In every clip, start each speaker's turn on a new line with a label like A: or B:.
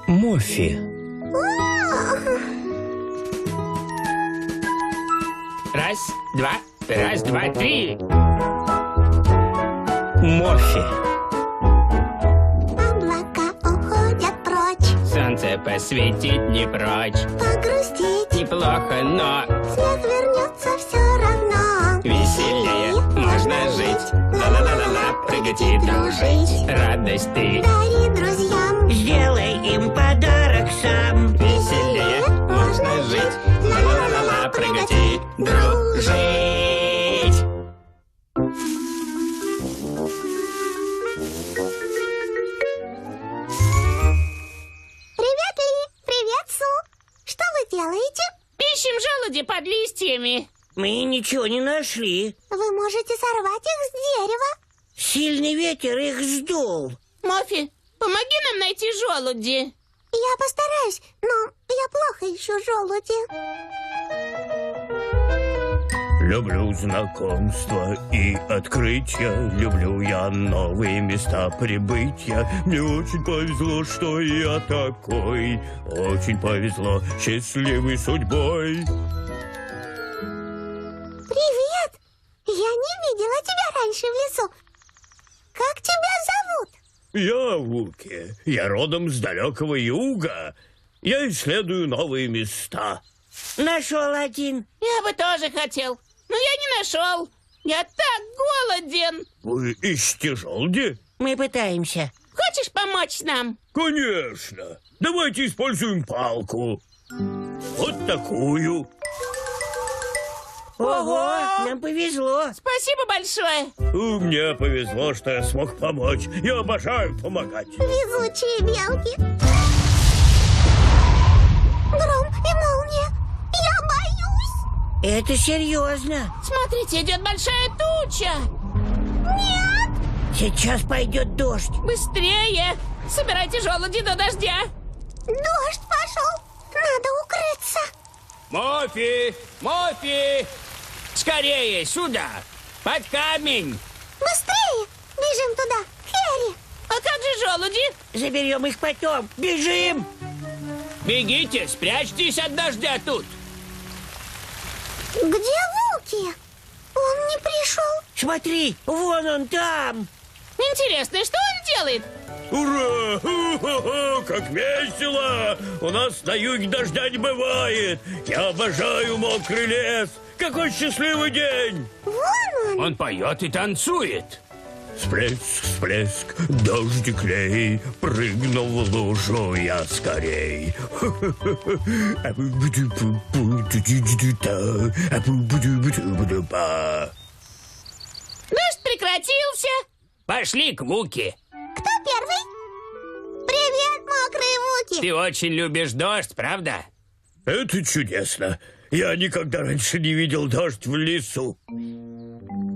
A: Моффи.
B: Раз, два, три.
A: Моффи.
C: Облака уходят прочь.
B: Солнце посветить не прочь.
C: Погрустить,
B: Неплохо, но
C: смех вернется все равно.
B: веселее можно жить. Ла-ла-ла-ла-ла, прыгать и дружить. Радость ты
C: Дари друзьям.
D: Сделай им подарок сам.
B: веселее можно жить. Ла-ла-ла-ла-ла, прыгать и дружить.
C: Привет, Ли. Привет, Су. Что вы делаете?
B: Ищем желуди под листьями.
D: Мы ничего не нашли.
C: Вы можете сорвать их с дерева.
D: Сильный ветер их сдул.
B: Моффи, помоги нам найти желуди.
C: Я постараюсь, но я плохо ищу желуди.
A: Люблю знакомства и открытия. Люблю я новые места прибытия. Мне очень повезло, что я такой. Очень повезло, счастливой судьбой.
C: Привет. Я не видела тебя раньше в лесу. Как тебя зовут?
A: Я Вуки. Я родом с далекого юга. Я исследую новые места.
D: Нашел один.
B: Я бы тоже хотел, но я не нашел. Я так голоден.
A: Вы ищете желуди?
D: Мы пытаемся.
B: Хочешь помочь нам?
A: Конечно. Давайте используем палку. Вот такую.
D: Ого, нам повезло.
B: Спасибо большое.
A: Мне повезло, что я смог помочь. Я обожаю помогать.
C: Везучие белки. Гром и молния. Я боюсь.
D: Это серьезно.
B: Смотрите, идет большая туча.
C: Нет.
D: Сейчас пойдет дождь.
B: Быстрее! Собирайте желуди до дождя.
C: Дождь пошел. Надо укрыться.
B: Моффи! Моффи! Скорее сюда! Под камень!
C: Быстрее. Бежим туда. Хэри.
B: А как же желуди?
D: Заберем их потом. Бежим!
B: Бегите, спрячьтесь от дождя тут.
C: Где Вуки? Он не пришел.
D: Смотри, вон он там.
B: Интересно, что он делает?
A: Ура! Ху-ху-ху! Как весело! У нас на юге дождя не бывает. Я обожаю мокрый лес. Какой счастливый день!
C: Вон он.
B: Он поет и танцует.
A: Всплеск, всплеск, дождик лей. Прыгнул в лужу я скорей.
B: Дождь прекратился. Пошли к Вуки.
C: Кто первый? Привет, мокрые Вуки.
B: Ты очень любишь дождь, правда?
A: Это чудесно. Я никогда раньше не видел дождь в лесу.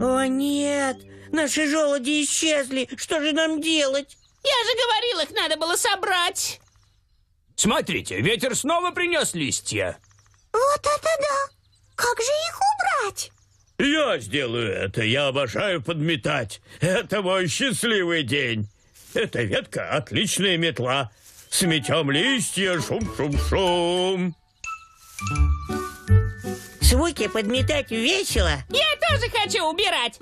D: О нет, наши желуди исчезли. Что же нам делать?
B: Я же говорил, их надо было собрать. Смотрите, ветер снова принес листья.
C: Вот это да. Как же их убрать?
A: Я сделаю это. Я обожаю подметать. Это мой счастливый день. Эта ветка — отличная метла. Сметем листья, шум-шум-шум.
D: С Вуки подметать весело.
B: Я тоже хочу убирать.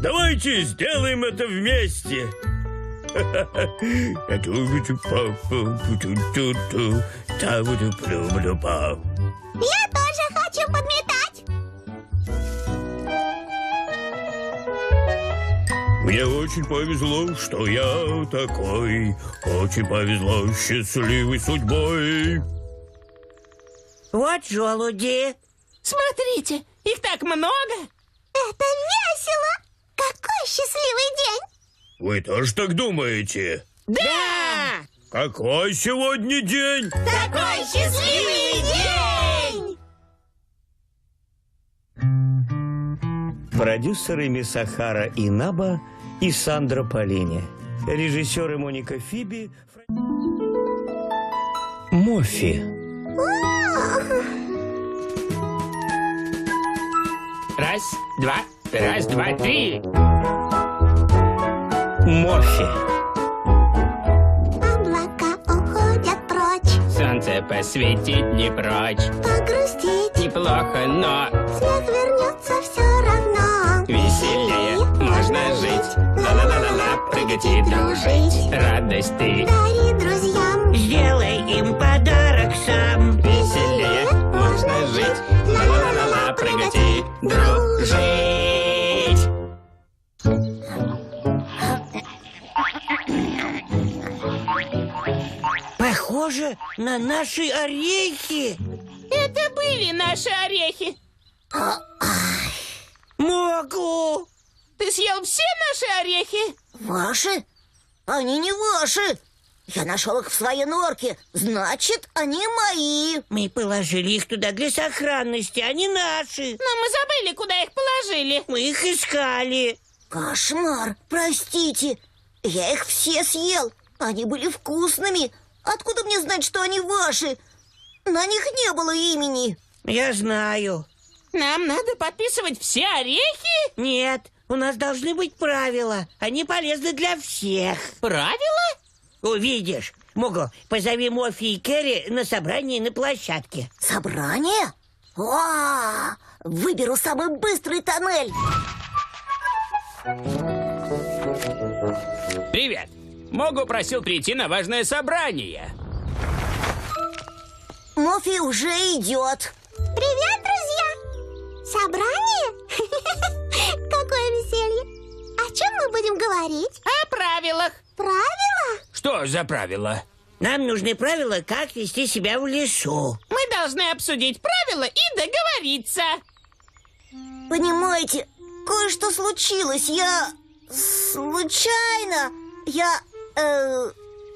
A: Давайте сделаем это вместе.
C: Я тоже хочу подметать.
A: Мне очень повезло, что я такой. Очень повезло счастливой судьбой.
D: Вот желуди.
B: Смотрите, их так много.
C: Это весело. Какой счастливый день.
A: Вы тоже так думаете?
D: Да!
A: Какой сегодня день?
C: Какой счастливый день.
A: Продюсеры Мисахара Инаба и Сандра Полини. Режиссеры Моника Фиби. Моффи.
B: Раз, два, три.
A: Моффи.
B: Солнце посветить не прочь.
C: Погрустить,
B: Неплохо, но
C: снег вернется все равно.
B: веселее можно жить. Ла-ла-ла-ла-ла, прыгать и дружить. Радость ты
C: Дари друзьям,
D: Сделай им подарок сам.
B: веселее можно жить. Ла-ла-ла-ла-ла, прыгать и дружить.
D: Похоже на наши орехи.
E: Это были наши орехи.
D: Могу.
E: Ты съел все наши орехи?
F: Ваши? Они не ваши. Я нашел их в своей норке. Значит, они мои.
D: Мы положили их туда для сохранности, они наши.
E: Но мы забыли, куда их положили.
D: Мы их искали.
F: Кошмар. Простите. Я их все съел. Они были вкусными. Откуда мне знать, что они ваши? На них не было имени.
D: Я знаю.
E: Нам надо подписывать все орехи?
D: Нет, у нас должны быть правила. Они полезны для всех.
E: Правила?
D: Увидишь. Могу, позови Мофи и Кэрри на собрание на площадке.
F: Собрание? О, выберу самый быстрый тоннель.
B: Привет. Могу просил прийти на важное собрание.
F: Мофи уже идет.
C: Привет, друзья! Собрание? Какое веселье! О чем мы будем говорить?
E: О правилах.
C: Правила?
B: Что за правила?
D: Нам нужны правила, как вести себя в лесу.
E: Мы должны обсудить правила и договориться.
F: Понимаете, кое-что случилось. Я случайно...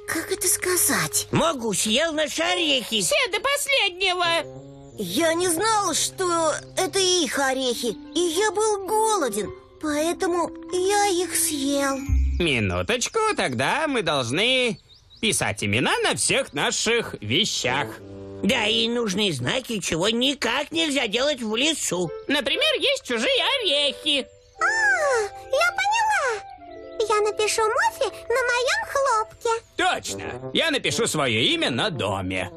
F: Как это сказать?
D: Могу, съел наши орехи.
E: Все до последнего.
F: Я не знал, что это их орехи. И я был голоден. Поэтому я их съел.
B: Минуточку, тогда мы должны писать имена на всех наших вещах.
D: Да, и нужны знаки, чего никак нельзя делать в лесу.
E: Например, есть чужие орехи.
C: Я поняла. Я напишу Мофи на моем хлопке.
B: Точно. Я напишу свое имя на доме.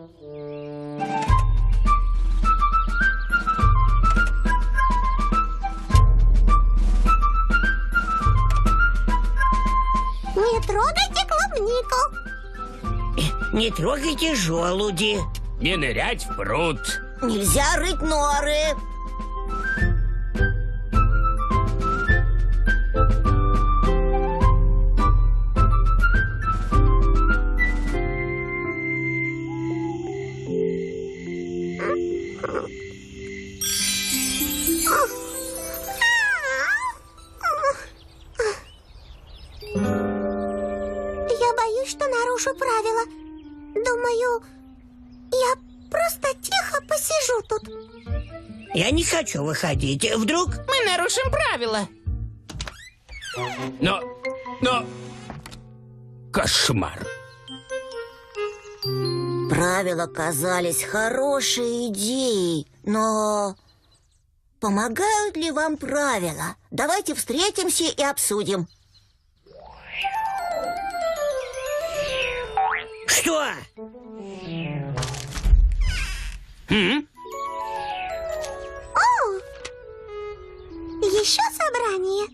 C: Не трогайте клубнику.
D: Не трогайте желуди.
B: Не нырять в пруд.
F: Нельзя рыть норы.
C: Я боюсь, что нарушу правила. Думаю, я просто тихо посижу тут.
D: Я не хочу выходить. Вдруг...
E: Мы нарушим правила.
B: Но... Кошмар.
F: Правила казались хорошей идеей, но... Помогают ли вам правила? Давайте встретимся и обсудим.
D: Что?
C: Еще собрание.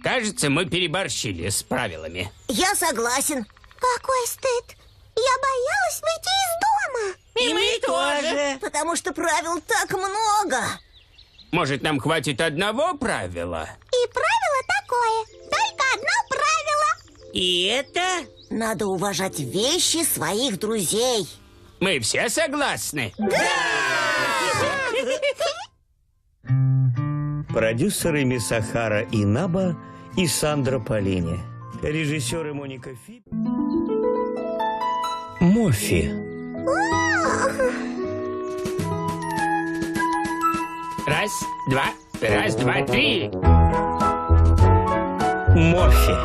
B: Кажется, мы переборщили с правилами.
F: Я согласен.
C: Какой стыд. Я боялась выйти из дома.
D: И мы тоже.
F: Потому что правил так много.
B: Может, нам хватит одного правила?
C: И правило такое. Только одно правило.
D: И это...
F: Надо уважать вещи своих друзей.
B: Мы все согласны?
A: Продюсеры Мисахара Инаба и Сандра Полини. Режиссеры Моника Фи. Мофи.
B: Раз, два, три.
A: Мофи.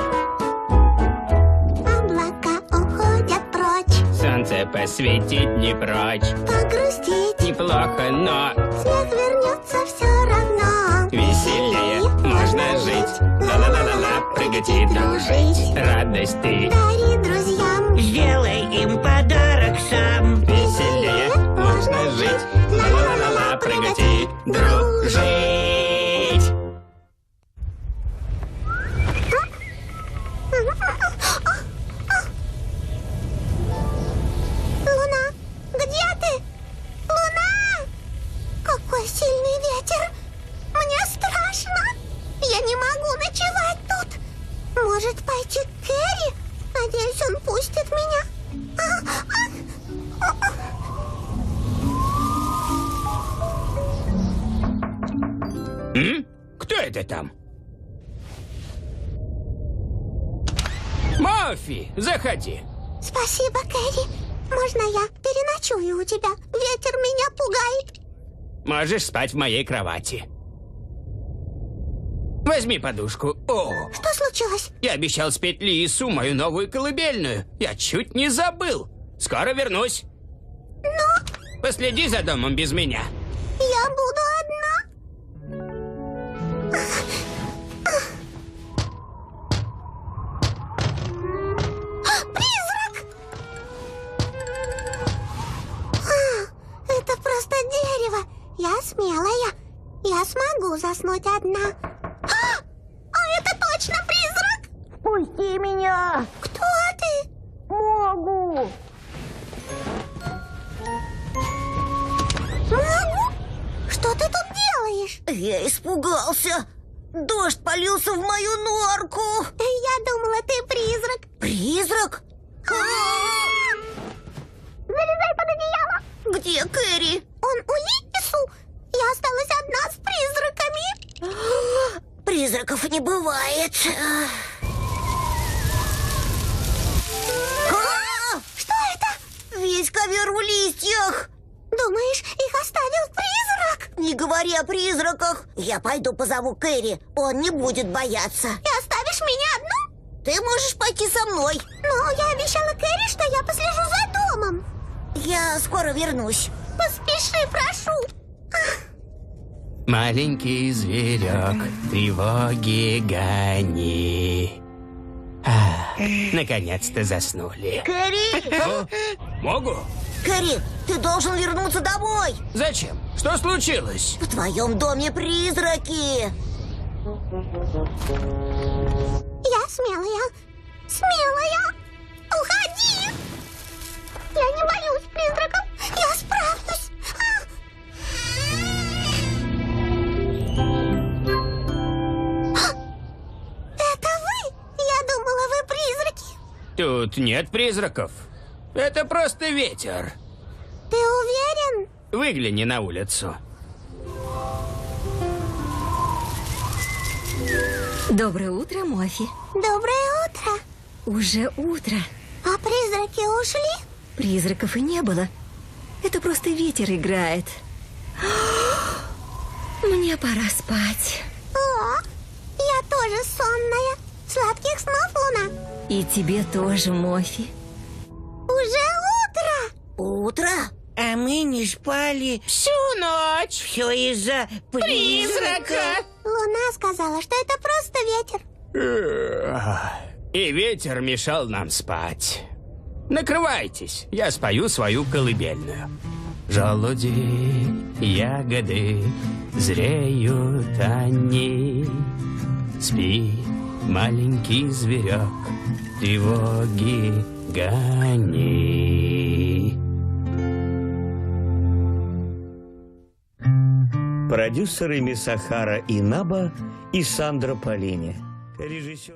C: Облака уходят прочь.
B: Солнце посветить не прочь.
C: Погрустить,
B: Неплохо, но
C: снег вернется все равно.
B: веселее можно жить. Ла-ла-ла-ла-ла, прыгать и дружить. Радость ты
C: Дари друзьям,
D: Сделай им подарок сам.
B: веселее это там? Мофи, заходи.
C: Спасибо, Кэрри. Можно я переночую у тебя? Ветер меня пугает.
B: Можешь спать в моей кровати. Возьми подушку. О,
C: Что случилось?
B: я обещал спеть Лису мою новую колыбельную. Я чуть не забыл. Скоро вернусь.
C: Но
B: Последи за домом без меня.
C: я буду одна. Призрак! Это просто дерево. Я смелая. Я смогу заснуть одна. Это точно призрак!
F: Пусти меня!
C: Кто ты?
F: Могу!
C: Могу? Что ты тут делаешь?
F: Я испугался. Дождь полился в мою норку.
C: Я думала, ты призрак.
F: Призрак?
C: Залезай под одеяло.
F: Где Кэрри?
C: Он у Лису. Я осталась одна с призраками.
F: Призраков не бывает.
C: Что это?
F: Весь ковер в листьях.
C: Думаешь, их оставил призрак?
F: Не говори о призраках. Я пойду позову Кэрри. Он не будет бояться.
C: Ты оставишь меня одну?
F: Ты можешь пойти со мной.
C: Но я обещала Кэрри, что я послежу за домом.
F: Я скоро вернусь.
C: Поспеши, прошу.
B: Маленький зверек, тревоги гони. Наконец-то заснули.
F: Кэрри!
B: Могу?
F: Кэрри, ты должен вернуться домой.
B: Зачем? Что случилось?
F: В твоем доме призраки.
C: Я смелая. Смелая. Уходи. Я не боюсь призраков. Я справлюсь. Это вы? Я думала, вы призраки.
B: Тут нет призраков. Это просто ветер.
C: Ты уверен?
B: Выгляни на улицу.
G: Доброе утро, Мофи.
C: Доброе утро.
G: Уже утро.
C: А призраки ушли?
G: Призраков и не было. Это просто ветер играет. Мне пора спать.
C: О, я тоже сонная. Сладких снов, Луна.
G: И тебе тоже, Мофи.
C: Уже утро.
F: Утро?
D: А мы не спали.
E: Всю ночь.
D: Все из-за призрака.
E: Призрака.
C: Луна сказала, что это просто ветер.
B: И ветер мешал нам спать. Накрывайтесь, я спою свою колыбельную. Желуди, ягоды, зреют они. Спи, маленький зверек, тревоги гони.
A: Продюсеры Мисахара Инаба и Сандра Полини. Режиссер...